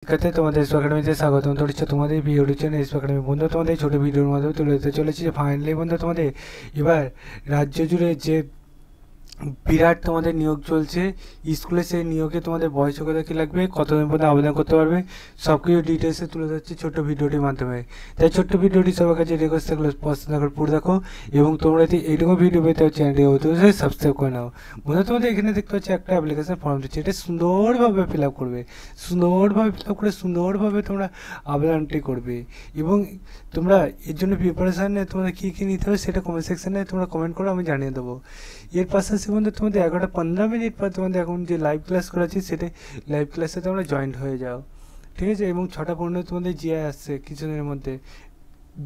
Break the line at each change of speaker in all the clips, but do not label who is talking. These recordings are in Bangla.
শিক্ষার্থী তোমাদের এসপি একাডেমিতে স্বাগতম। ধরেছো তোমাদের ভিডিওটির জন্য এসপি একাডেমি বন্ধু তোমাদের ছোটো ভিডিওর মাধ্যমে তুলে দিতে চলেছি যে ফাইনালি বন্ধু তোমাদের এবার রাজ্য জুড়ে যে বিরাট তোমাদের নিয়োগ চলছে স্কুলে, সেই নিয়োগে তোমাদের বয়স যোগ্যতা কী লাগবে, কতদিন পর্যন্ত আবেদন করতে পারবে, সব কিছু ডিটেলসে তুলে ধরছি ছোট্ট ভিডিওটির মাধ্যমে। তাই ছোট্ট ভিডিওটি সবার কাছে রিকোয়েস্ট থাকলে পছন্দ করে পুরো দেখো এবং তোমরা যদি এইরকম ভিডিও পেতে চ্যানেলটি অবশ্যই সাবস্ক্রাইব করে নাও। বন্ধু তোমাদের এখানে দেখতে পাচ্ছি একটা অ্যাপ্লিকেশন ফর্ম দিচ্ছে, এটা সুন্দরভাবে ফিল আপ করবে, সুন্দরভাবে ফিল আপ করে সুন্দরভাবে তোমরা আবেদনটি করবে এবং তোমরা এর জন্য প্রিপারেশান নিয়ে তোমরা কী কী নিতে হবে সেটা কমেন্ট সেকশানে তোমরা কমেন্ট করো, আমি জানিয়ে দেবো। এর পাশাপাশি বন্ধু তোমাদের 11টা 15 মিনিট পর তোমাদের এখন যে লাইভ ক্লাস করাচ্ছি সেটা লাইভ ক্লাসে তোমরা জয়েন্ট হয়ে যাও, ঠিক আছে? এবং 6টা 15 তোমাদের জিআই আসছে কিছুদিনের মধ্যে,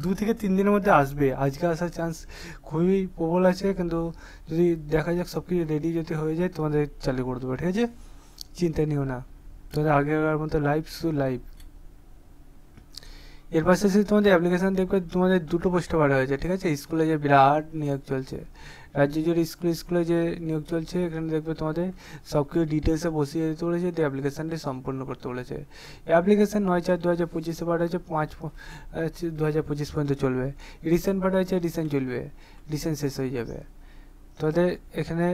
2 থেকে 3 দিনের মধ্যে আসবে। আজকে আসার চান্স খুবই প্রবল আছে, কিন্তু যদি দেখা যাক সব কিছু রেডি যদি হয়ে যায় তোমাদের চালু করে দেবো, ঠিক আছে? চিন্তা নিও না, তোমাদের আগেকার মতো লাইভ শুধু লাইভ। এর পাশাপাশি তোমাদের অ্যাপ্লিকেশান দেখবে তোমাদের 2টো পোস্টে বার হয়েছে, ঠিক আছে? স্কুলে যে বিরাট নিয়োগ চলছে, রাজ্য জুড়ে স্কুলে যে নিয়োগ চলছে, এখানে দেখবে তোমাদের সব কিছু ডিটেলসে বসিয়ে দিতে বলেছে, দিয়ে অ্যাপ্লিকেশানটি সম্পূর্ণ করতে বলেছে। অ্যাপ্লিকেশান 9/4/2025-এ পাঠাচ্ছে, 5/2025 পর্যন্ত চলবে। রিসেন্ট পাঠাচ্ছে, রিসেন্ট চলবে, রিসেন্ট শেষ হয়ে যাবে। তোমাদের এখানে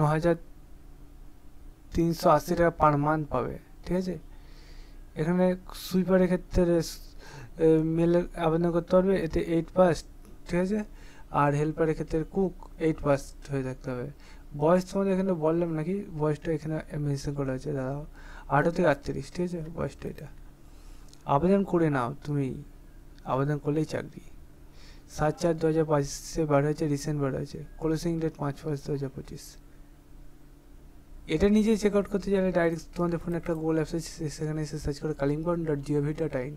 9,380 টাকা পার মান্থ পাবে, ঠিক আছে? এখানে সুইপারের ক্ষেত্রে মেলে আবেদন করতে পারবে, এতে 8 পাস, ঠিক আছে? আর হেল্পারের ক্ষেত্রে কুক 8 পাস হয়ে থাকতে হবে। বয়স তোমাদের এখানে বললাম নাকি, বয়সটা এখানে মেনশন করা হয়েছে, দাঁড়াও, 18 থেকে 38, ঠিক আছে? বয়সটা এটা। আবেদন করে নাও, তুমি আবেদন করলেই চাকরি। 7/4/2025-এ বার হয়েছে, রিসেন্ট বার হয়েছে, ক্লোজিং ডেট 5/1/2025। এটা নিজেই চেক আউট করতে চাইলে ডাইরেক্ট তোমাদের ফোনে একটা গুগল অ্যাপস আছে, সেখানে এসে সার্চ করে kalimkong.gov.in,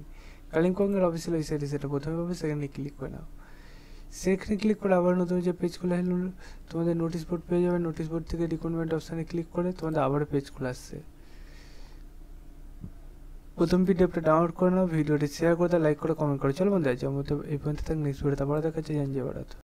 কালিম্পংয়ের অফিসিয়াল ওয়েবসাইটে সেটা প্রথমে পাবে, সেখানে ক্লিক করে নাও। সেখানে ক্লিক করে আবার নতুন যে পেজ খুলে আসলো, তোমাদের নোটিশ বোর্ড পেয়ে যাবে। নোটিশ বোর্ড থেকে রিক্রুটমেন্ট অপশানে ক্লিক করে তোমাদের আবার পেজ খুলে আসছে। প্রথম পিডিএফটা ডাউনলোড করে নাও, ভিডিওটি শেয়ার করে দাও, লাইক করে কমেন্ট করো। চলো বন্ধু, আজ এই পর্যন্ত থাক, নেক্সট ভিডিওতে আবার দেখা হচ্ছে। জানজে বারাত।